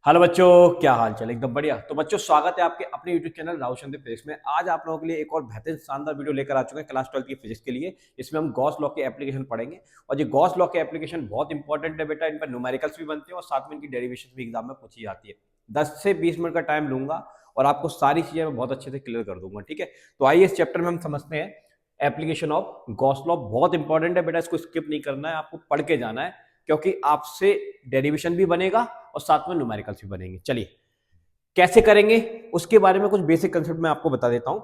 Hello बच्चों, क्या हाल चाल? एकदम बढ़िया। तो बच्चों, स्वागत है आपके अपने यूट्यूब चैनल राहुल चंद्र फिजिक्स में। आज आप लोगों के लिए एक और बेहतरीन शानदार वीडियो लेकर आ चुके हैं क्लास 12 की फिजिक्स के लिए। इसमें हम गॉस लॉ के एप्लीकेशन पढ़ेंगे और ये गॉस लॉ के एप्लीकेशन बहुत इंपॉर्टेंट है बेटा। इन पर न्यूमेरिकल्स भी बनते हैं और साथ में इनकी डेरिवेशन भी एग्जाम में पूछी जाती है। 10 से 20 मिनट का टाइम लूंगा और आपको सारी चीजें मैं बहुत अच्छे से क्लियर कर दूंगा, ठीक है? तो आइए इस चैप्टर में हम समझते हैं एप्लीकेशन ऑफ गॉस लॉ। बहुत इंपॉर्टेंट है बेटा, इसको स्किप नहीं करना है, आपको पढ़ के जाना है क्योंकि आपसे डेरिवेशन भी बनेगा और साथ में न्यूमेरिकल्स भी बनेंगे। चलिए कैसे करेंगे उसके बारे में कुछ बेसिक कंसेप्ट मैं आपको बता देता हूं।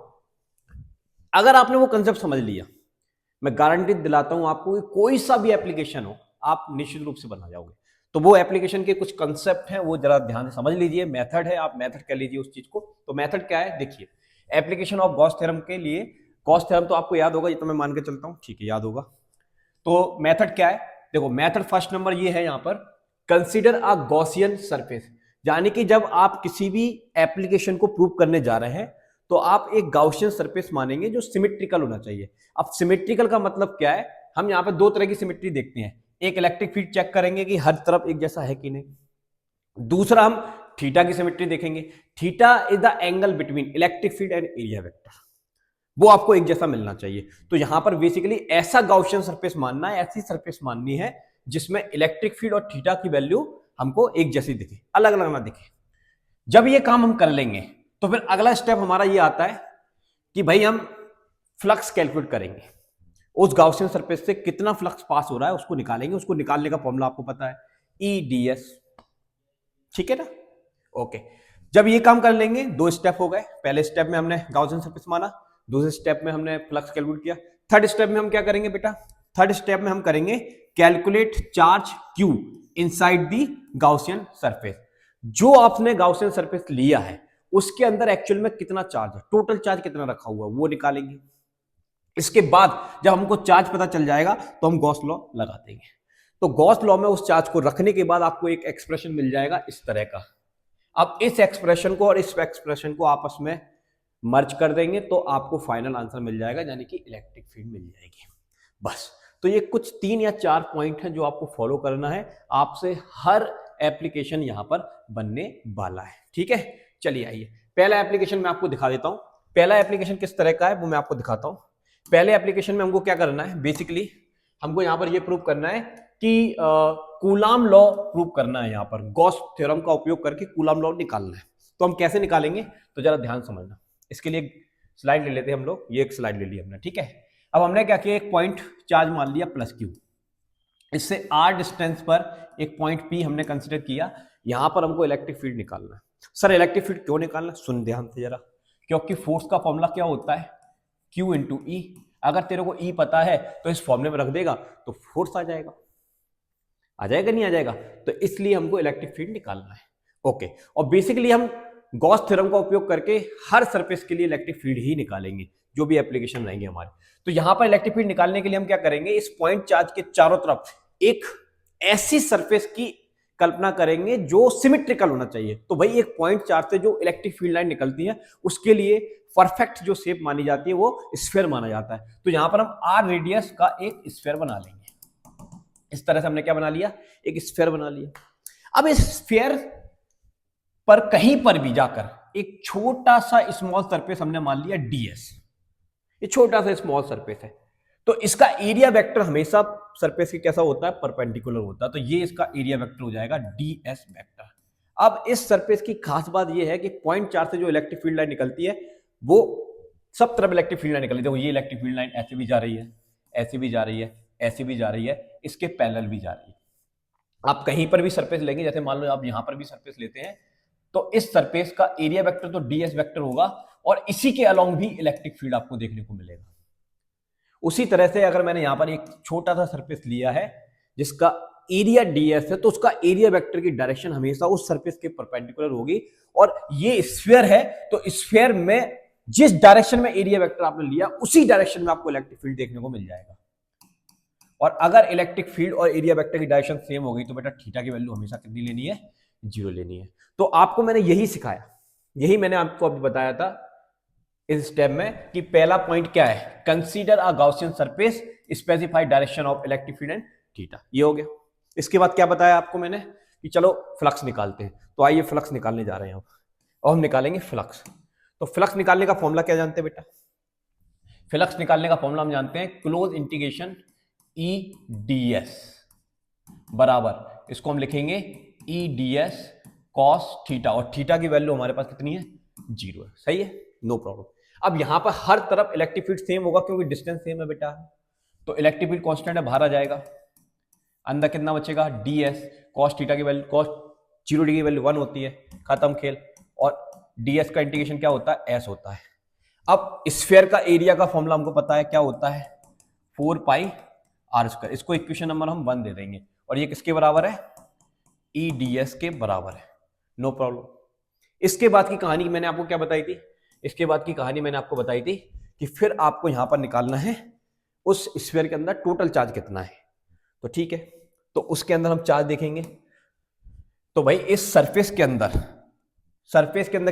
अगर आपने वो कंसेप्ट समझ लिया, मैं गारंटी दिलाता हूं आपको कि कोई सा भी एप्लीकेशन हो आप निश्चित रूप से बना जाओगे। तो वो एप्लीकेशन के कुछ कंसेप्ट हैं, वो जरा ध्यान से समझ लीजिए। मेथड है, आप मेथड कह लीजिए उस चीज को। तो मेथड क्या है देखिए, एप्लीकेशन ऑफ गॉस थ्योरम के लिए। गॉस थ्योरम तो आपको याद होगा, ये तो मैं मान के चलता हूं, ठीक है, याद होगा। तो मेथड क्या है देखो, मेथड फर्स्ट नंबर ये है यहां पर, कंसीडर अ गॉसियन सरफेस। यानी कि जब आप किसी भी एप्लीकेशन को प्रूव करने जा रहे हैं तो आप एक गाउसियन सरफेस मानेंगे जो सिमेट्रिकल होना चाहिए। अब सिमेट्रिकल का मतलब क्या है? हम यहां पे दो तरह की सिमेट्री देखते हैं। एक इलेक्ट्रिक फील्ड चेक करेंगे कि हर तरफ एक जैसा है कि नहीं। दूसरा हम थीटा की सिमेट्री देखेंगे। Theta is the angle between electric field and area vector, वो आपको एक जैसा मिलना चाहिए। तो यहां पर बेसिकली ऐसा गाउसियन सरफेस मानना है, ऐसी सरफेस माननी है जिसमें इलेक्ट्रिक फील्ड और थीटा की वैल्यू हमको एक जैसी दिखे, अलग अलग ना दिखे। जब ये काम हम कर लेंगे तो फिर अगला स्टेप हमारा ये आता है कि भाई हम फ्लक्स कैलकुलेट करेंगे। उस गाउसियन सरफेस से कितना फ्लक्स पास हो रहा है उसको निकालेंगे। उसको निकालने का फॉर्मूला आपको पता है, ई डी एस, ठीक है ना? ओके, जब ये काम कर लेंगे, दो स्टेप हो गए। पहले स्टेप में हमने गाउसियन सरफेस माना, दूसरे स्टेप में हमने फ्लक्स कैलकुलेट किया। थर्ड स्टेप में हम क्या करेंगे बेटा? थर्ड स्टेप में हम करेंगे calculate charge Q inside the Gaussian surface. जो आपने गाउसियन सरफेस लिया है उसके अंदर एक्चुअल में कितना चार्ज है, टोटल चार्ज कितना रखा हुआ है, वो निकालेंगे। इसके बाद जब हमको चार्ज पता चल जाएगा तो हम गॉस लॉ लगा देंगे। तो गॉस लॉ में उस चार्ज को रखने के बाद आपको एक एक्सप्रेशन मिल जाएगा इस तरह का। अब इस एक्सप्रेशन को और इस एक्सप्रेशन को आपस में मर्ज कर देंगे तो आपको फाइनल आंसर मिल जाएगा, यानी कि इलेक्ट्रिक फील्ड मिल जाएगी। बस। तो ये कुछ 3 या 4 पॉइंट हैं जो आपको फॉलो करना है। आपसे हर एप्लीकेशन यहां पर बनने वाला है, ठीक है? चलिए आइए, पहला एप्लीकेशन मैं आपको दिखा देता हूं। पहला एप्लीकेशन किस तरह का है वो मैं आपको दिखाता हूं। पहले एप्लीकेशन में हमको क्या करना है, बेसिकली हमको यहां पर ये प्रूव करना है कि कूलाम लॉ प्रूव करना है। यहां पर गॉस थ्योरम का उपयोग करके कूलाम लॉ निकालना है। तो हम कैसे निकालेंगे तो जरा ध्यान समझना। इसके लिए स्लाइड ले लेते हैं हम लोग, ये एक स्लाइड ले ली हमने, ठीक है? अब हमने क्या किया, एक पॉइंट चार्ज मान लिया प्लस क्यू। इससे आर डिस्टेंस पर एक पॉइंट पी हमने कंसिडर किया। यहां पर हमको इलेक्ट्रिक फील्ड निकालना है। सर इलेक्ट्रिक फील्ड क्यों निकालना? सुन ध्यान से जरा, क्योंकि फोर्स का फॉर्मूला क्या होता है, Q इंटू ई। अगर तेरे को ई पता है तो इस फॉर्मूले में रख देगा तो फोर्स आ जाएगा। आ जाएगा नहीं आ जाएगा? तो इसलिए हमको इलेक्ट्रिक फील्ड निकालना है। ओके, और बेसिकली हम गॉस थ्योरम का उपयोग करके हर सरफेस के लिए इलेक्ट्रिक फील्ड ही निकालेंगे, जो भी एप्लीकेशन रहेंगे हमारे। तो यहां पर इलेक्ट्रिक फील्ड निकालने के लिए हम क्या करेंगे, इस पॉइंट चार्ज के चारों तरफ एक ऐसी सरफेस की कल्पना करेंगे जो सिमेट्रिकल होना चाहिए। तो भाई एक पॉइंट चार्ज से जो इलेक्ट्रिक फील्ड लाइन निकलती है उसके लिए परफेक्ट जो शेप मानी जाती है वो स्फीयर माना जाता है। तो यहां पर हम आर रेडियस का एक स्फीयर बना लेंगे। इस तरह से हमने क्या बना लिया, एक स्फीयर बना लिया। अब इस स्फीयर पर कहीं पर भी जाकर एक छोटा सा स्मॉल सरफेस हमने मान लिया डीएस। ये छोटा सा स्मॉल सरफेस है तो इसका एरिया वेक्टर हमेशा सरफेस के कैसा होता है, परपेंडिकुलर होता है। तो ये इसका एरिया वेक्टर हो जाएगा डीएस वेक्टर। अब इस सरफेस की खास बात ये है कि पॉइंट चार्ज से जो इलेक्ट्रिक फील्ड लाइन निकलती है वो सब तरफ इलेक्ट्रिक फील्ड लाइन निकलती है। देखो ये इलेक्ट्रिक फील्ड लाइन ऐसे भी जा रही है, ऐसे भी जा रही है, ऐसे भी जा रही है, इसके पैरेलल भी जा रही है। आप कहीं पर भी सरफेस लेंगे, जैसे मान लो आप यहां पर भी सरफेस लेते हैं तो इस सरफेस का एरिया वेक्टर तो डीएस वेक्टर होगा और इसी के अलोंग भी इलेक्ट्रिक फील्ड आपको देखने को मिलेगा। उसी तरह से अगर मैंने यहां पर एक छोटा सा सरफेस लिया है जिसका एरिया डीएस है तो उसका एरिया वेक्टर की डायरेक्शन हमेशा उस सरफेस के परपेंडिकुलर होगी। और ये स्फीयर है तो स्फीयर में जिस डायरेक्शन में एरिया वेक्टर आपने लिया उसी डायरेक्शन में आपको इलेक्ट्रिक फील्ड देखने को मिल जाएगा। और अगर इलेक्ट्रिक फील्ड और एरिया वेक्टर की डायरेक्शन सेम हो गई तो बेटा थीटा की वैल्यू हमेशा कितनी लेनी है, 0 लेनी है। तो आपको मैंने यही सिखाया, यही मैंने आपको अभी बताया था इस स्टेप में कि पहला पॉइंट क्या है, consider a Gaussian surface, specify direction of electric field and theta. ये हो गया। इसके बाद क्या बताया आपको मैंने, कि चलो फ्लक्स निकालते हैं। तो आइए फ्लक्स निकालने जा रहे हैं अब, और हम निकालेंगे फ्लक्स। तो फ्लक्स निकालने का फॉर्मूला क्या जानते हैं बेटा? फ्लक्स निकालने का फॉर्मूला हम जानते हैं close integration E D S बराबर, इसको हम लिखेंगे ई डी एस कॉस थीटा, और थीटा की वैल्यू हमारे पास कितनी है? 0 है। सही है, नो प्रॉब्लम। अब यहां पर हर तरफ इलेक्ट्रिक फील्ड सेम होगा क्योंकि डिस्टेंस सेम है बेटा। तो इलेक्ट्रिक फील्ड कांस्टेंट है, बाहर आ जाएगा, अंदर कितना बचेगा? डी एस कॉस थीटा की वैल्यू, कॉस 0 डिग्री की वैल्यू 1 होती है, खत्म खेल। और डी एस का इंटीग्रेशन क्या होता है? एस होता है। अब स्फीयर का एरिया का फॉर्मूला हमको पता है, क्या होता है? 4 पाई आर स्क्वायर। इसको इक्वेशन नंबर हम 1 दे देंगे, और ये किसके बराबर है? ई डी एस के बराबर है, नो प्रॉब्लम। इसके बाद की कहानी मैंने आपको क्या बताई थी? इसके बाद की कहानी मैंने आपको बताई थी कि फिर आपको यहां पर निकालना है उस स्फीयर के अंदर टोटल चार्ज कितना है। तो ठीक है, तो उसके अंदर हम चार्ज देखेंगे। तो भाई इस सरफेस के अंदर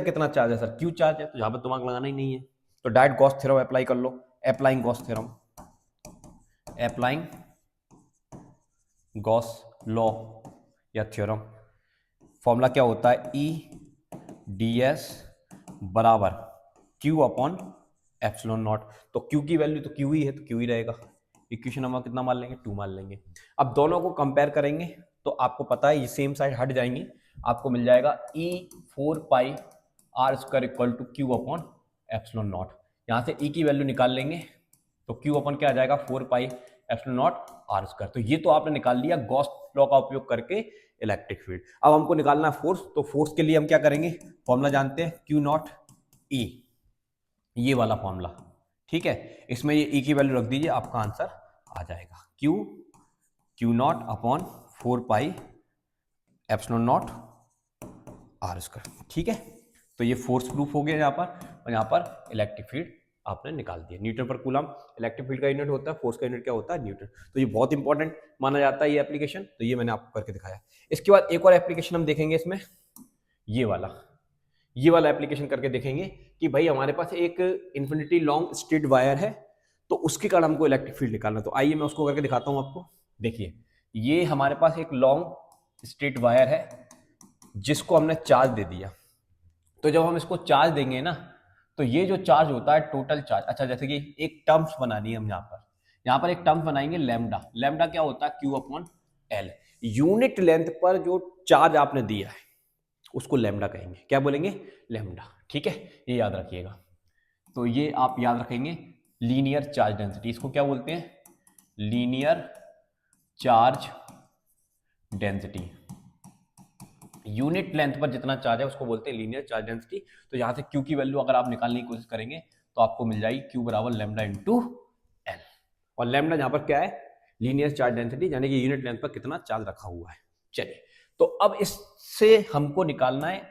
कितना चार्ज है सर? क्यू चार्ज है, तो यहां पर दिमाग लगाना ही नहीं है। तो डायरेक्ट गॉस थ्योरम अप्लाई कर लो। Applying Gauss theorem, applying Gauss law या थ्योरम, फॉर्मूला क्या होता है? ई डी एस बराबर क्यू अपॉन एप्सिलॉन नॉट। तो क्यू की वैल्यू तो क्यू ही है, तो क्यू ही रहेगा। इक्वेशन नंबर कितना मान लेंगे? 2 मान लेंगे। अब दोनों को कंपेयर करेंगे तो आपको पता है ये सेम साइड हट जाएंगी, आपको मिल जाएगा E 4 pi R square equal to Q upon epsilon nought. यहाँ से ई की वैल्यू निकाल लेंगे तो क्यू अपॉन क्या आ जाएगा? 4 pi epsilon naught R square. तो ये तो आपने निकाल लिया गॉस लॉ का उपयोग करके इलेक्ट्रिक फील्ड। अब हमको निकालना है फोर्स, तो फोर्स के लिए हम क्या करेंगे? फॉर्मूला जानते हैं, क्यू नॉट ई, ये वाला फॉर्मूला, ठीक है। इसमें ये ई की वैल्यू रख दीजिए, आपका आंसर आ जाएगा Q naught upon 4 pi epsilon naught R square, ठीक है। तो ये फोर्स प्रूफ हो गया यहाँ पर, और यहाँ पर इलेक्ट्रिक फील्ड आपने निकाल दिया। न्यूटन पर कूलम इलेक्ट्रिक फील्ड का यूनिट होता है, फोर्स का यूनिट क्या होता है? न्यूटन। तो ये बहुत इंपॉर्टेंट माना जाता है ये एप्लीकेशन, तो ये मैंने आपको करके दिखाया। इसके बाद एक और एप्लीकेशन हम देखेंगे इसमें, ये वाला एप्लीकेशन करके देखेंगे कि भाई हमारे पास एक इन्फिनिटी लॉन्ग स्ट्रेट वायर है, तो उसके कारण हमको इलेक्ट्रिक फील्ड निकालना। तो आइए मैं उसको करके दिखाता हूं आपको। देखिए, ये हमारे पास एक लॉन्ग स्ट्रेट वायर है जिसको हमने चार्ज दे दिया। तो जब हम इसको चार्ज देंगे ना, तो ये जो चार्ज होता है टोटल चार्ज, अच्छा जैसे कि एक टर्म्स बनानी है हम यहाँ पर एक टर्म्स बनाएंगे लैम्डा। लैम्डा क्या होता है? Q upon L. Unit length पर जो चार्ज आपने दिया है उसको लैम्डा कहेंगे। क्या बोलेंगे? लैम्डा, ठीक है, ये याद रखिएगा। तो ये आप याद रखेंगे लीनियर चार्ज डेंसिटी, इसको क्या बोलते हैं? Linear charge density. Unit length पर जितना चार्ज है उसको बोलते हैं लीनियर चार्ज डेंसिटी। तो यहां से क्यू की वैल्यू अगर आप निकालने की कोशिश करेंगे तो आपको मिल जाएगी क्यू बराबर लैम्डा इंटू एल। और लैम्डा यहां पर क्या है? लीनियर चार्ज डेंसिटी, यानी कि यूनिट लेंथ पर कितना चार्ज रखा हुआ है। चलिए, तो अब इससे हमको निकालना है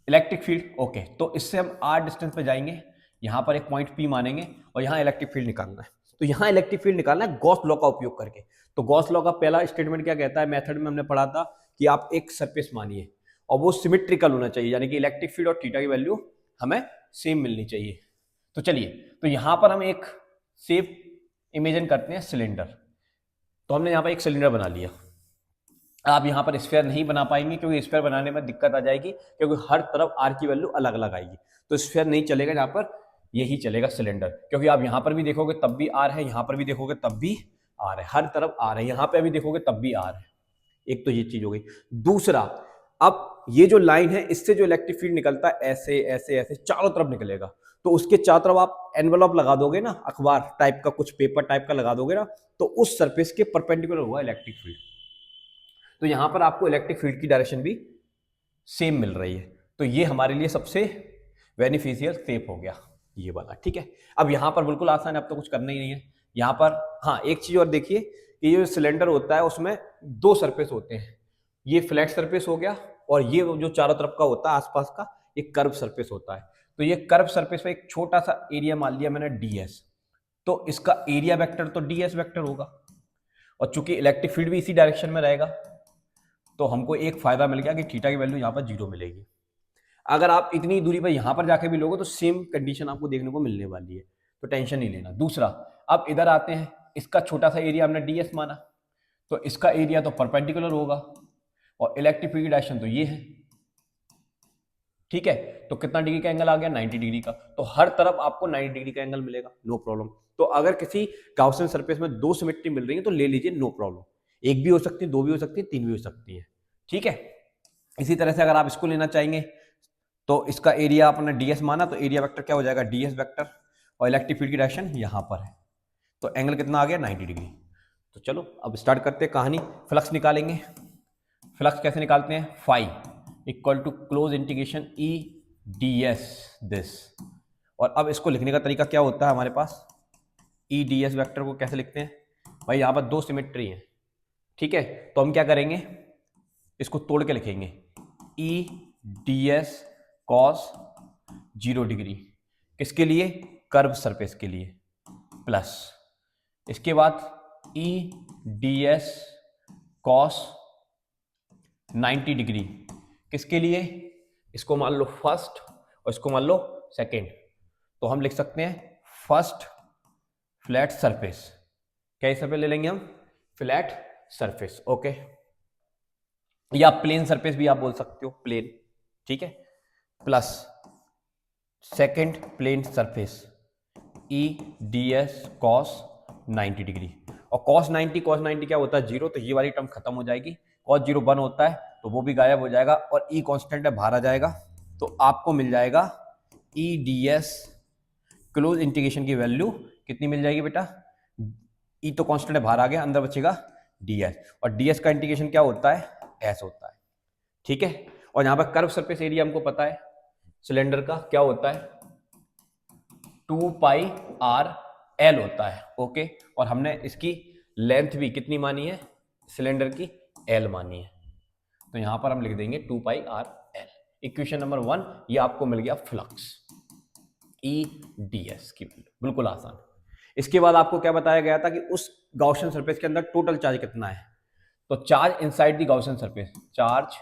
इलेक्ट्रिक फील्ड। ओके, तो इससे हम आर डिस्टेंस पे जाएंगे, यहां पर एक पॉइंट पी मानेंगे और यहां इलेक्ट्रिक फील्ड निकालना है। तो यहां इलेक्ट्रिक फील्ड निकालना है गॉस लॉ का उपयोग करके। तो गॉस लॉ का पहला स्टेटमेंट क्या कहता है? मेथड में हमने पढ़ा था कि आप एक सरफेस मानिए और वो सिमेट्रिकल होना चाहिए, यानी कि इलेक्ट्रिक फील्ड और थीटा की वैल्यू हमें सेम मिलनी चाहिए। तो चलिए, तो यहां पर हम एक शेप इमेजिन करते हैं, सिलेंडर। तो हमने यहां पर एक सिलेंडर बना लिया। आप यहां पर स्फीयर नहीं बना पाएंगे क्योंकि स्फीयर बनाने में दिक्कत आ जाएगी, क्योंकि हर तरफ आर की वैल्यू अलग अलग आएगी। तो स्फीयर नहीं चलेगा, यहां पर यही चलेगा सिलेंडर, क्योंकि आप यहां पर भी देखोगे तब भी आर है, यहां पर भी देखोगे तब भी आर है, हर तरफ आर है, यहां पर भी देखोगे तब भी आर है। एक तो ये चीज हो गई। दूसरा, अब ये जो लाइन है इससे जो इलेक्ट्रिक फील्ड निकलता है ऐसे ऐसे ऐसे चारों तरफ निकलेगा। तो उसके चारों तरफ आप एनवेलप लगा दोगे ना, अखबार टाइप का, कुछ पेपर टाइप का लगा दोगे ना, तो उस सरफेस के परपेंडिकुलर होगा इलेक्ट्रिक फील्ड। तो यहां पर आपको इलेक्ट्रिक फील्ड की डायरेक्शन भी सेम मिल रही है। तो ये हमारे लिए सबसे बेनिफिशियल शेप हो गया ये वाला, ठीक है। अब यहां पर बिल्कुल आसान है, अब तो कुछ करना ही नहीं है यहां पर। हाँ, एक चीज और देखिए कि ये जो सिलेंडर होता है उसमें 2 सरफेस होते हैं। ये फ्लैट सरफेस हो गया और ये जो चारों तरफ का होता है आसपास का, ये कर्व सरफेस होता है। तो ये कर्व सरफेस पे एक छोटा सा एरिया मान लिया मैंने ds, तो इसका एरिया वेक्टर तो ds वेक्टर होगा, और चूंकि इलेक्ट्रिक फील्ड भी इसी डायरेक्शन में रहेगा तो हमको एक फायदा मिल गया कि थीटा की वैल्यू यहाँ पर 0 मिलेगी। अगर आप इतनी दूरी पर यहां पर जाके भी लोगे तो सेम कंडीशन आपको देखने को मिलने वाली है, तो टेंशन नहीं लेना। दूसरा, अब इधर आते हैं, इसका छोटा सा एरिया हमने ds माना, तो इसका एरिया तो परपेंडिकुलर होगा, और इलेक्ट्रिक फील्ड की डायरेक्शन तो ये है, ठीक है। तो कितना डिग्री का एंगल आ गया, 90 डिग्री का। तो हर तरफ आपको 90 डिग्री का एंगल मिलेगा, नो प्रॉब्लम। तो अगर किसी गाउसियन सरफेस में दो सिमेट्री मिल रही है तो ले लीजिए, नो प्रॉब्लम। एक भी हो सकती है, दो भी हो सकती है, तीन भी हो सकती है, ठीक है। इसी तरह से अगर आप इसको लेना चाहेंगे तो इसका एरिया आपने ds माना तो एरिया वेक्टर क्या हो जाएगा, ds वेक्टर, और इलेक्ट्रिक फील्ड की डायरेक्शन यहां पर है, तो एंगल कितना आ गया, 90 डिग्री। तो चलो अब स्टार्ट करते हैं कहानी। फ्लक्स निकालेंगे। फ्लक्स कैसे निकालते हैं, phi equal to close integration E D S this. और अब इसको लिखने का तरीका क्या होता है हमारे पास, ई डी एस वैक्टर को कैसे लिखते हैं भाई, यहां पर दो सिमेट्री है, ठीक है। तो हम क्या करेंगे, इसको तोड़ के लिखेंगे, ई डी एस कॉस 0 डिग्री, किसके लिए, कर्व सरफेस के लिए, प्लस इसके बाद ई डी एस कॉस 90 डिग्री, किसके लिए, इसको मान लो फर्स्ट और इसको मान लो सेकेंड। तो हम लिख सकते हैं फर्स्ट फ्लैट सरफेस, क्या सरफेस ले लेंगे हम, फ्लैट सरफेस, ओके। या प्लेन सरफेस भी आप बोल सकते हो, प्लेन, ठीक है, plus second plane surface E D S cos 90 degree. और कॉस 90 क्या होता है, जीरो, तो ये वाली टर्म खत्म हो जाएगी। कॉस 0 1 होता है तो वो भी गायब हो जाएगा, और ई कांस्टेंट है, बाहर आ जाएगा। तो आपको मिल जाएगा ई डी एस क्लोज इंटीग्रेशन की वैल्यू कितनी मिल जाएगी बेटा, ई तो कांस्टेंट है, बाहर आ गया, अंदर बचेगा ds, और ds का इंटीग्रेशन क्या होता है, s होता है, ठीक है। और यहां पर कर्व सरफेस एरिया हमको पता है सिलेंडर का क्या होता है, 2 पाई आर एल होता है, ओके। और हमने इसकी लेंथ भी कितनी मानी है, सिलेंडर की एल मानी है, तो यहां पर हम लिख देंगे 2 pi R L. Equation number 1 ये आपको मिल गया फ्लक्स ई डी एस की वैल्यू, बिल्कुल आसान। इसके बाद आपको क्या बताया गया था कि उस गाउसियन सरफेस के अंदर टोटल चार्ज कितना है, तो charge inside the Gaussian surface, charge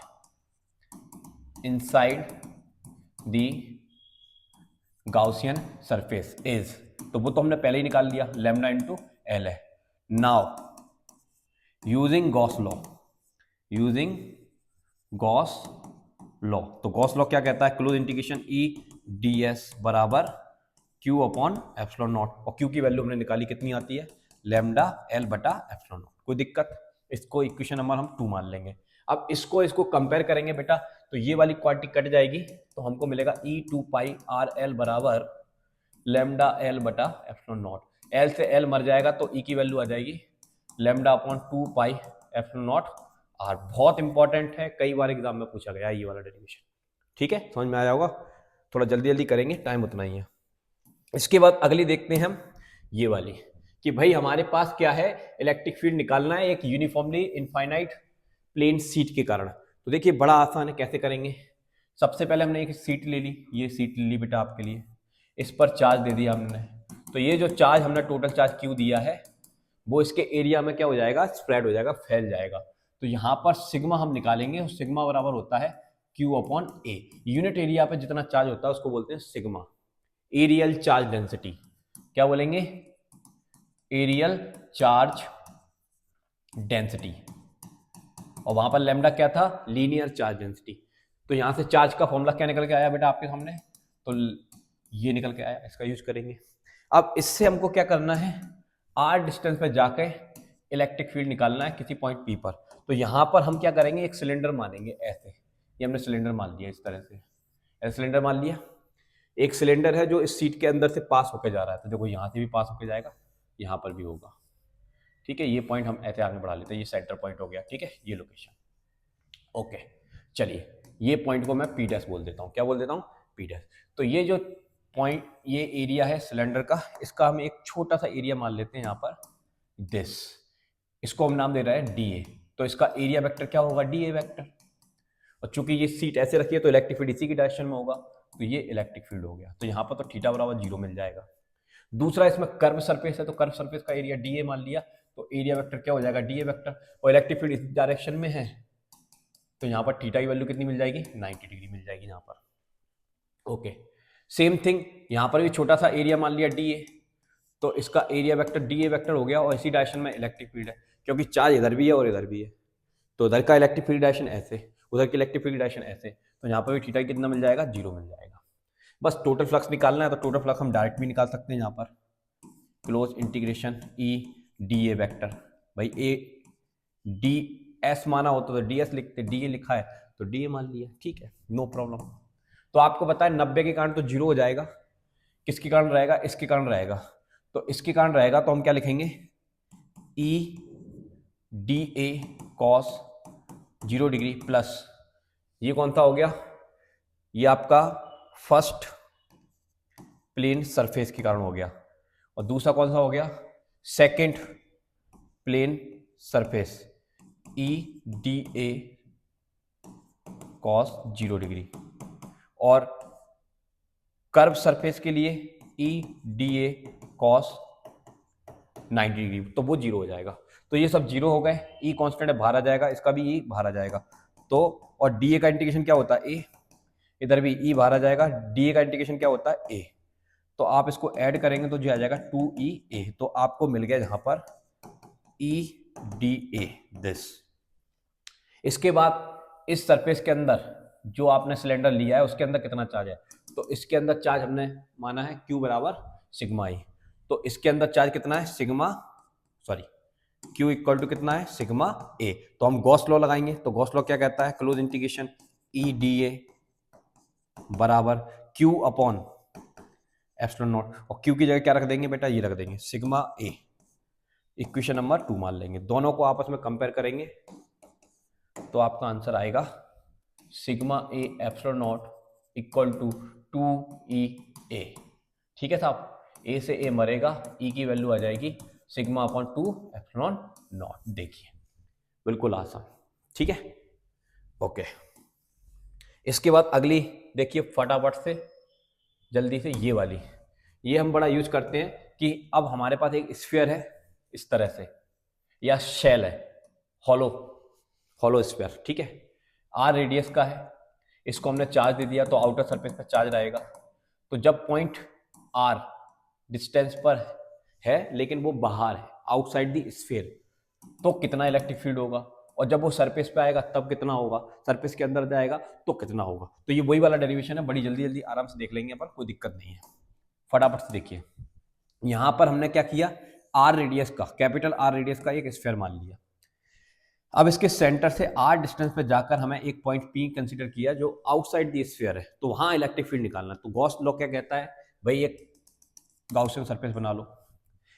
inside the Gaussian surface is, तो वो तो हमने पहले ही निकाल लिया, लैम्डा इनटू एल है। Now using Gauss law, using Gauss law, तो गॉस लॉ क्या कहता है, close integration E D S बराबर क्यू अपॉन एप्सिलॉन नॉट, और क्यू की वैल्यू हमने निकाली कितनी आती है, लैम्डा एल बटा एप्सिलॉन नॉट। कोई दिक्कत, इसको इक्वेशन नंबर हम 2 मान लेंगे। अब इसको कंपेयर करेंगे बेटा, तो ये वाली क्वांटिटी कट जाएगी, तो हमको मिलेगा ई 2 पाई आर एल बराबर लैम्डा एल बटा एप्सिलॉन नॉट। एल से एल मर जाएगा तो ई की वैल्यू आ जाएगी lambda upon 2 pi epsilon naught R. बहुत इंपॉर्टेंट है, कई बार एग्जाम में पूछा गया ये वाला डेरिवेशन, ठीक है, समझ में आया होगा। थोड़ा जल्दी जल्दी करेंगे, टाइम उतना ही है। इसके बाद अगली देखते हैं हम ये वाली, कि भाई हमारे पास क्या है, इलेक्ट्रिक फील्ड निकालना है एक यूनिफॉर्मली इनफाइनाइट प्लेन सीट के कारण। तो देखिए बड़ा आसान है, कैसे करेंगे। सबसे पहले हमने एक सीट ले ली, ये सीट ले ली बेटा आपके लिए, इस पर चार्ज दे दिया हमने। तो ये जो चार्ज हमने टोटल चार्ज क्यू दिया है वो इसके एरिया में क्या हो जाएगा, स्प्रेड हो जाएगा, फैल जाएगा। तो यहाँ पर सिग्मा हम निकालेंगे, और सिग्मा बराबर होता है क्यू अपॉन ए। यूनिट एरिया पे जितना चार्ज होता है उसको बोलते हैं सिग्मा, एरियल चार्ज डेंसिटी। क्या बोलेंगे, एरियल चार्ज डेंसिटी। और वहां पर लैम्डा क्या था, लीनियर चार्ज डेंसिटी। तो यहां से चार्ज का फॉर्मूला क्या निकल के आया बेटा आपके सामने, तो ये निकल के आया, इसका यूज करेंगे। अब इससे हमको क्या करना है, आर डिस्टेंस पे जाके इलेक्ट्रिक फील्ड निकालना है किसी पॉइंट पी पर। तो यहां पर हम क्या करेंगे, एक सिलेंडर मानेंगे ऐसे, ये हमने सिलेंडर मान लिया इस तरह से, ऐसे सिलेंडर मान लिया। एक सिलेंडर है जो इस सीट के अंदर से पास होकर जा रहा है, तो देखो यहां से भी पास होकर जाएगा, यहां पर भी होगा, ठीक है। ये पॉइंट हम ऐसे आगे बढ़ा लेते हैं, ये सेंटर पॉइंट हो गया, ठीक है, ये लोकेशन, ओके। चलिए ये पॉइंट को मैं पी डैश बोल देता हूँ, क्या बोल देता हूँ, पी डैश। तो ये जो पॉइंट, ये एरिया है सिलेंडर का, इसका हम एक छोटा सा एरिया मान लेते हैं यहाँ पर, दिस, इसको हम नाम दे रहे हैं डी ए। तो इसका एरिया वेक्टर क्या होगा, डी ए वेक्टर। और चूंकि ये सीट ऐसे रखी है तो इलेक्ट्रिक फील्ड इसी की डायरेक्शन में होगा, तो ये इलेक्ट्रिक फील्ड हो गया। तो यहाँ पर तो थीटा बराबर 0 मिल जाएगा। दूसरा इसमें कर्व सरफेस है, तो कर्व सरफेस का एरिया डी ए मान लिया, तो एरिया वेक्टर क्या हो जाएगा, डी ए वेक्टर। और इलेक्ट्रिक फील्ड इस डायरेक्शन में है, तो यहाँ पर थीटा की वैल्यू कितनी मिल जाएगी, 90 डिग्री मिल जाएगी यहाँ पर, ओके। सेम थिंग यहाँ पर भी छोटा सा एरिया मान लिया डी ए, तो इसका area vector D A vector हो गया, और इसी डायरेक्शन में इलेक्ट्रिक फील्ड है, क्योंकि चार्ज इधर भी है और इधर भी है, तो उधर का इलेक्ट्रिक फील्ड डायरेक्शन ऐसे, उधर की इलेक्ट्रिक फील्ड डायरेक्शन ऐसे, तो यहाँ पर भी थीटा कितना मिल जाएगा, 0 मिल जाएगा। बस टोटल फ्लक्स निकालना है, तो टोटल फ्लक्स हम डायरेक्ट भी निकाल सकते हैं यहाँ पर, क्लोज इंटीग्रेशन ई डी ए वैक्टर, भाई ए डी एस माना होता तो डी एस लिखते, डी ए लिखा है तो डी ए मान लिया, ठीक है, नो प्रॉब्लम। तो आपको पता है 90 के कारण तो 0 हो जाएगा, किसके कारण रहेगा, इसके कारण रहेगा, तो इसके कारण रहेगा तो हम क्या लिखेंगे, ई D A cos 0 degree plus ये कौन सा हो गया, ये आपका फर्स्ट प्लेन सरफेस के कारण हो गया, और दूसरा कौन सा हो गया, second plane surface E D A cos 0 degree, और कर्व सरफेस के लिए E D A cos 90 degree, तो वो 0 हो जाएगा। तो ये सब 0 हो गए, ई कांस्टेंट है, बाहर आ जाएगा, इसका भी ई बाहर आ जाएगा, तो और डी ए का इंटीग्रेशन क्या होता है, ए, इधर भी ई बाहर आ जाएगा, डी ए का इंटीग्रेशन क्या होता है, ए, तो आप इसको ऐड करेंगे तो जो आ जाएगा 2EA, तो आपको मिल गया यहां पर EDA दिस। इसके बाद इस सरफेस के अंदर जो आपने सिलेंडर लिया है उसके अंदर कितना चार्ज है, तो इसके अंदर चार्ज हमने माना है Q बराबर सिग्मा ई, तो इसके अंदर चार्ज कितना है, Q इक्वल टू कितना है, सिग्मा ए, तो हम गॉस लॉ लगाएंगे, तो गॉस लॉ क्या कहता है, क्लोज इंटीग्रेशन EDA बराबर Q अपॉन एप्सिलॉन नॉट, और Q की जगह क्या रख देंगे बेटा, ये रख देंगे सिग्मा ए, इक्वेशन नंबर 2 मान लेंगे, दोनों को आपस में कंपेयर करेंगे तो आपका आंसर आएगा sigma A epsilon naught equal to 2EA, ठीक है साहब, ए से ए मरेगा, ई की वैल्यू आ जाएगी सिग्मा अपॉन 2 एप्सिलॉन नॉट, देखिए बिल्कुल आसान, ठीक है, ओके। इसके बाद अगली देखिए फटाफट से जल्दी से, ये वाली, ये हम बड़ा यूज करते हैं कि अब हमारे पास एक स्फीयर है इस तरह से, या शेल है, हॉलो स्फीयर, ठीक है, आर रेडियस का है, इसको हमने चार्ज दे दिया तो आउटर सरफेस पर चार्ज रहेगा, तो जब पॉइंट आर डिस्टेंस पर है लेकिन वो बाहर है, आउटसाइड द स्फीयर, तो कितना इलेक्ट्रिक फील्ड होगा, और जब वो सरफेस पे आएगा तब कितना होगा, सरफेस के अंदर जाएगा तो कितना होगा, तो ये वही वाला डेरिवेशन है, बड़ी जल्दी जल्दी आराम से देख लेंगे अपन, कोई दिक्कत नहीं है, फटाफट से देखिए। यहां पर हमने क्या किया, आर रेडियस का, कैपिटल आर रेडियस का एक स्फीयर मान लिया, अब इसके सेंटर से आर डिस्टेंस पे जाकर हमें एक पॉइंट पी कंसीडर किया जो आउटसाइड द स्फीयर है, तो वहां इलेक्ट्रिक फील्ड निकालना, तो गॉस लॉ क्या कहता है, भाई एक गाउसियन सरफेस बना लो।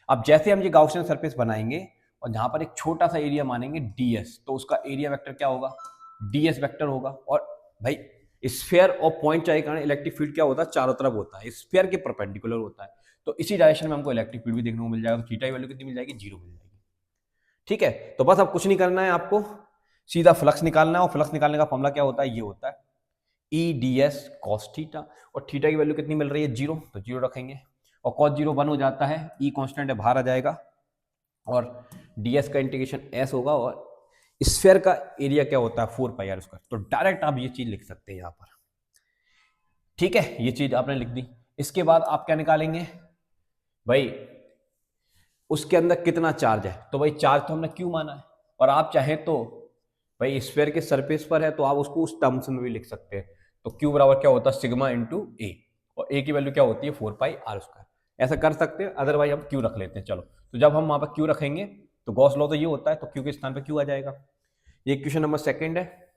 अब जैसे हम ये गाउसियन सरफेस बनाएंगे और जहां पर एक छोटा सा एरिया मानेंगे ds, तो उसका एरिया वेक्टर क्या होगा, ds वेक्टर होगा, और भाई स्फीयर और पॉइंट चार्ज के कारण इलेक्ट्रिक फील्ड क्या होता है, चारों तरफ होता है, स्फीयर के परपेंडिकुलर होता है, तो इसी डायरेक्शन में हमको इलेक्ट्रिक फील्ड भी देखने को मिल जाएगा, तो थीटा की वैल्यू कितनी मिल जाएगी, 0 मिल जाएगी, ठीक है। तो बस अब कुछ नहीं करना है, आपको सीधा फ्लक्स निकालना है, और फ्लक्स निकालने का फॉर्मूला क्या होता है, ये होता है EDS cos थीटा, और थीटा की वैल्यू कितनी मिल रही है, 0, तो 0 रखेंगे, और cos 0 1 हो जाता है, E कांस्टेंट है, बाहर आ जाएगा, और ds का इंटीग्रेशन s होगा, और स्फीयर का एरिया क्या होता है, 4πr स्क्वायर, तो डायरेक्ट आप ये चीज लिख सकते हैं यहाँ पर, ठीक है, ये चीज आपने लिख दी। इसके बाद आप क्या निकालेंगे, भाई उसके अंदर कितना चार्ज है, तो भाई चार्ज तो हमने क्यू माना है, और आप चाहें तो भाई स्फीयर के सरफेस पर है तो आप उसको उस टर्म्स में भी लिख सकते हैं, तो क्यू बराबर क्या होता है, सिग्मा इंटू ए, और ए की वैल्यू क्या होती है, 4πr स्क्वायर, ऐसा कर सकते हैं, अदरवाइज हम क्यू रख लेते हैं। चलो, तो जब हम वहां पर क्यू रखेंगे तो गॉस लॉ तो ये होता है, तो क्यू के स्थान पर क्यू आ जाएगा, ये इक्वेशन नंबर 2 है,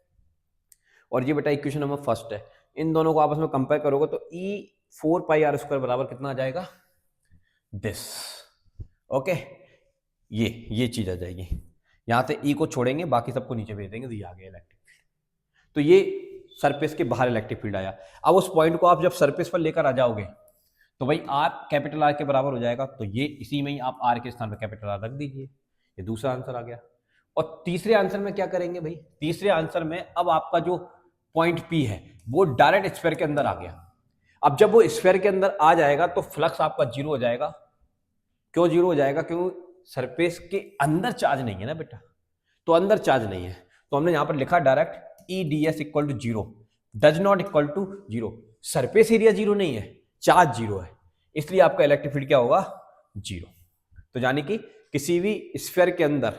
और ये बेटा इक्वेशन नंबर 1 है, इन दोनों को आपस में कंपेयर करोगे तो E 4πr स्क्वायर बराबर कितना आ जाएगा, दिस, ओके, ये चीज आ जाएगी, यहां से E को छोड़ेंगे, बाकी सबको नीचे भेज देंगे, तो ये आ गया इलेक्ट्रिक फील्ड, तो ये सरफेस के बाहर इलेक्ट्रिक फील्ड आया। अब उस पॉइंट को आप जब सरफेस पर लेकर आ जाओगे तो भाई R कैपिटल R के बराबर हो जाएगा, तो ये इसी में ही आप R के स्थान पर कैपिटल R रख दीजिए, ये दूसरा आंसर आ गया। और तीसरे आंसर में क्या करेंगे भाई, तीसरे आंसर में अब आपका जो पॉइंट P है वो डायरेक्ट स्फीयर के अंदर आ गया, अब जब वो स्फीयर के अंदर आ जाएगा तो फ्लक्स आपका 0 हो जाएगा, क्यों 0 हो जाएगा, क्यों सरफेस के अंदर चार्ज नहीं है ना बेटा, तो अंदर चार्ज नहीं है, तो हमने यहां पर लिखा direct EDS equal to 0 does not equal to 0, surface area 0 नहीं है, चार्ज 0 है, इसलिए आपका इलेक्ट्रिक फील्ड क्या होगा, 0। तो यानी कि किसी भी स्फीयर के अंदर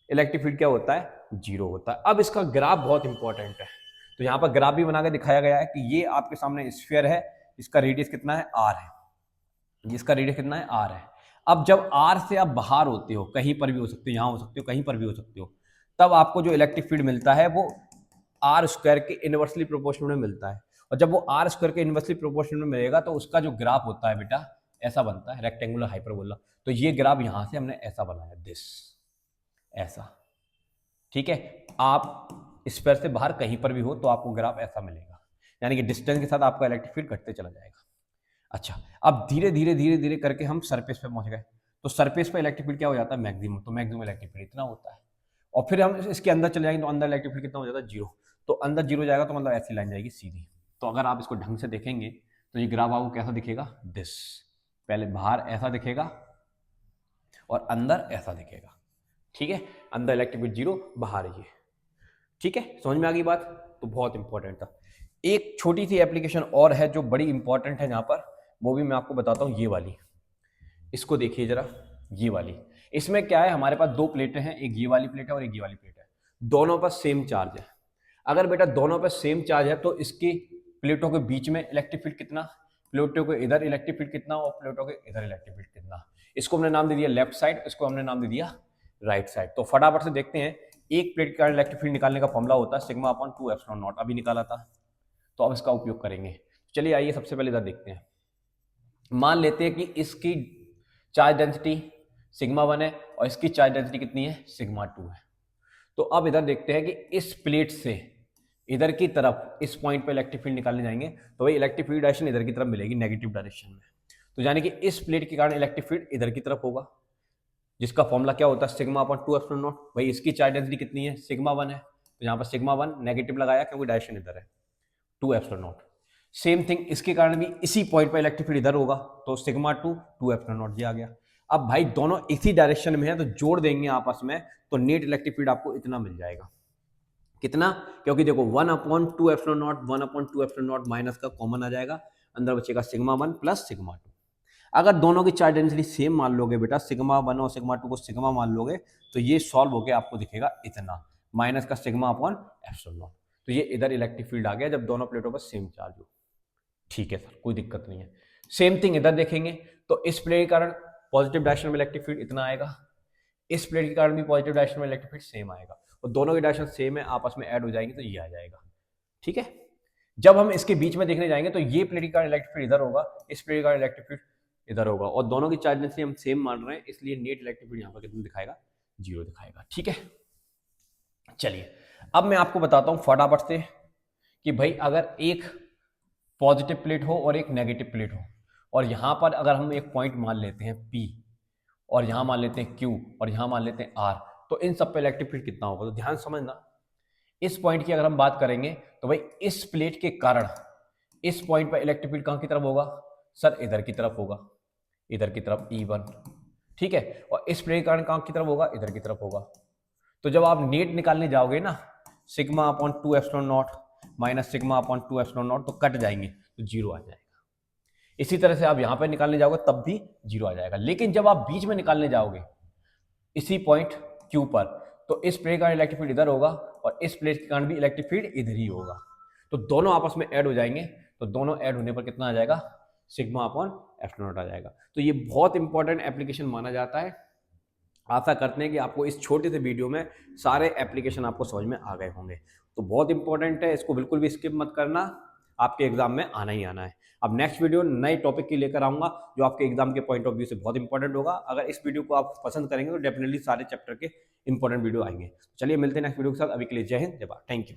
इलेक्ट्रिक फील्ड क्या होता है, जीरो होता है। अब इसका ग्राफ बहुत इंपॉर्टेंट है, तो यहाँ पर ग्राफ भी बना के दिखाया गया है कि ये आपके सामने स्फीयर है, इसका रेडियस कितना है, आर है, जिसका रेडियस कितना है, आर है। अब जब आर से आप बाहर होते हो, कहीं पर भी हो सकते हो, यहाँ हो सकते हो, कहीं पर भी हो सकते हो, तब आपको जो इलेक्ट्रिक फील्ड मिलता है वो आर स्क्वायर के इनवर्सली प्रोपोर्शनल में मिलता है। और जब वो आर स्क्वायर के इनवर्सली प्रोपोर्शनल में मिलेगा तो उसका जो ग्राफ होता है बेटा ऐसा बनता है, रेक्टेंगुलर हाइपरबोला। तो ये ग्राफ यहां से हमने ऐसा बनाया, दिस, ऐसा, ठीक है। आप स्फीयर से बाहर कहीं पर भी हो तो आपको ग्राफ ऐसा मिलेगा, यानी कि डिस्टेंस के साथ आपका इलेक्ट्रिक फील्ड घटते चला जाएगा। अच्छा, अब धीरे धीरे धीरे धीरे करके हम सरफेस पे पहुंच गए, तो सरफेस पे इलेक्ट्रिक फील्ड क्या हो जाता है, मैक्सिमम। तो मैक्सिमम इलेक्ट्रिक फील्ड इतना होता है, और फिर हम इसके अंदर चले जाएंगे तो अंदर इलेक्ट्रिक फील्ड कितना हो जाता है, जीरो। तो अंदर जीरो जाएगा तो मतलब ऐसी लाइन जाएगी सीधी। तो अगर आप इसको ढंग से देखेंगे तो ये ग्राफ आपको कैसा दिखेगा, दिस, पहले बाहर ऐसा दिखेगा और अंदर ऐसा दिखेगा, ठीक है। अंदर इलेक्ट्रिक फील्ड जीरो, बाहर ये, ठीक है। समझ में आ गई बात? तो बहुत इंपॉर्टेंट था। एक छोटी सी एप्लीकेशन और है जो बड़ी इंपॉर्टेंट है यहाँ पर, वो भी मैं आपको बताता हूँ, ये वाली। इसको देखिए जरा, ये वाली। इसमें क्या है, हमारे पास दो प्लेटें हैं, एक ये वाली प्लेट है और एक ये वाली प्लेट है, दोनों पर सेम चार्ज है। अगर बेटा दोनों पर सेम चार्ज है तो इसकी प्लेटों के बीच में इलेक्ट्रिक फील्ड कितना, प्लेटों के इधर इलेक्ट्रिक फील्ड कितना और प्लेटों के इधर इलेक्ट्रिक फील्ड कितना। इसको हमने नाम दे दिया लेफ्ट साइड, इसको हमने नाम दे दिया राइट साइड। तो फटाफट से देखते हैं, एक प्लेट का इलेक्ट्रिक फील्ड निकालने का फॉर्मूला होता है सिग्मा अपॉन 2 एप्सिलॉन नॉट, अभी निकाला था, तो अब इसका उपयोग करेंगे। चलिए आइए सबसे पहले इधर देखते हैं। मान लेते हैं कि इसकी चार्ज डेंसिटी सिग्मा 1 है और इसकी चार्ज डेंसिटी कितनी है, सिग्मा 2 है। तो अब इधर देखते हैं कि इस प्लेट से इधर की तरफ इस पॉइंट पे इलेक्ट्रिक फील्ड निकालने जाएंगे तो भाई इलेक्ट्रिक फील्ड डायरेक्शन इधर की तरफ मिलेगी, नेगेटिव डायरेक्शन में। तो यानी कि इस प्लेट के कारण इलेक्ट्रिक फील्ड इधर की तरफ होगा, जिसका फॉर्मूला क्या होता है, सिग्मा अपॉन 2 एप्सिलॉन नॉट। भाई इसकी चार्ज डेंसिटी कितनी है, सिग्मा 1 है, तो यहाँ पर सिग्मा 1 नेगेटिव लगाया क्योंकि डायरेक्शन इधर है, 2 एप्सिलॉन नॉट। सेम थिंग इसके कारण भी इसी पॉइंट पर इलेक्ट्रिक फील्ड इधर होगा, तो सिग्मा 2 एप्सिलॉन नॉट ये आ गया। अब भाई दोनों इसी डायरेक्शन में है तो जोड़ देंगे आपस में, तो नेट इलेक्ट्रिक फील्ड आपको इतना मिल जाएगा। कितना, क्योंकि देखो 1/2 epsilon not, 1/2 epsilon not minus का कॉमन आ जाएगा, अंदर बचेगा सिग्मा 1 प्लस सिग्मा 2। अगर दोनों की चार्ज डेंसिटी सेम मान लोगे बेटा, सिग्मा 1 और सिग्मा 2 को सिग्मा मान लोगे, तो ये सॉल्व होके आपको दिखेगा इतना, माइनस का सिग्मा अपॉन एप्सिलॉन नॉट। तो ये इधर इलेक्ट्रिक फील्ड आ गया जब दोनों प्लेटों पर सेम चार्ज हो। ठीक है सर, कोई दिक्कत नहीं है। सेम थिंग इधर देखेंगे तो इस प्लेट के कारण पॉजिटिव डायरेक्शन में इलेक्ट्रिक फील्ड इतना आएगा, इस प्लेट के कारण भी पॉजिटिव डायरेक्शन में इलेक्ट्रिक फील्ड सेम आएगा, और दोनों की डायरेक्शन सेम है, आपस में ऐड हो जाएंगे तो ये आ जाएगा। ठीक है, जब हम इसके बीच में देखने जाएंगे तो ये प्लेट के कारण इलेक्ट्रिक फील्ड इधर होगा, इस प्लेट के कारण इलेक्ट्रिक फील्ड इधर होगा, और दोनों की चार्ज डेंसिटी हम सेम मान रहे हैं, इसलिए नेट इलेक्ट्रिक फील्ड यहाँ पर कितना दिखाएगा, 0 दिखाएगा। ठीक है, चलिए अब मैं आपको बताता हूँ फटाफट से कि भाई अगर एक पॉजिटिव प्लेट हो और एक नेगेटिव प्लेट हो, और यहाँ पर अगर हम एक पॉइंट मान लेते हैं P, और यहाँ मान लेते हैं Q, और यहाँ मान लेते हैं R, तो इन सब पे इलेक्ट्रिक फील्ड कितना होगा। तो ध्यान समझना, इस पॉइंट की अगर हम बात करेंगे तो भाई इस प्लेट के कारण इस पॉइंट पर इलेक्ट्रिक फील्ड कहाँ की तरफ होगा, सर इधर की तरफ होगा, इधर की तरफ E1। ठीक है, और इस प्लेट के कारण कहाँ की तरफ होगा, इधर की तरफ होगा। तो जब आप नेट निकालने जाओगे ना, sigma upon 2 epsilon not minus sigma upon 2 epsilon nought, तो कट जाएंगे तो 0 आ जाएगा। इसी तरह से आप यहां पर निकालने जाओगे तब भी 0 आ जाएगा। लेकिन जब आप बीच में निकालने जाओगे इसी पॉइंट Q पर, तो इस प्लेट का इलेक्ट्रिक फील्ड इधर होगा और इस प्लेट के कारण भी इलेक्ट्रिक फील्ड इधर ही होगा, तो दोनों आपस में ऐड हो जाएंगे। तो दोनों ऐड होने पर कितना आ जाएगा, सिग्मा अपॉन एप्सिलॉन नॉट आ जाएगा। तो ये बहुत इंपॉर्टेंट एप्लीकेशन माना जाता है। आशा करते हैं कि आपको इस छोटे से वीडियो में सारे एप्लीकेशन आपको समझ में आ गए होंगे। तो बहुत इंपॉर्टेंट है, इसको बिल्कुल भी स्किप मत करना, आपके एग्जाम में आना ही आना है। अब नेक्स्ट वीडियो नए टॉपिक की लेकर आऊंगा जो आपके एग्जाम के पॉइंट ऑफ व्यू से बहुत इंपॉर्टेंट होगा। अगर इस वीडियो को आप पसंद करेंगे तो डेफिनेटली सारे चैप्टर के इंपॉर्टेंट वीडियो आएंगे। चलिए मिलते हैं नेक्स्ट वीडियो के साथ, अभी के लिए जय हिंद, जय भारत, थैंक यू।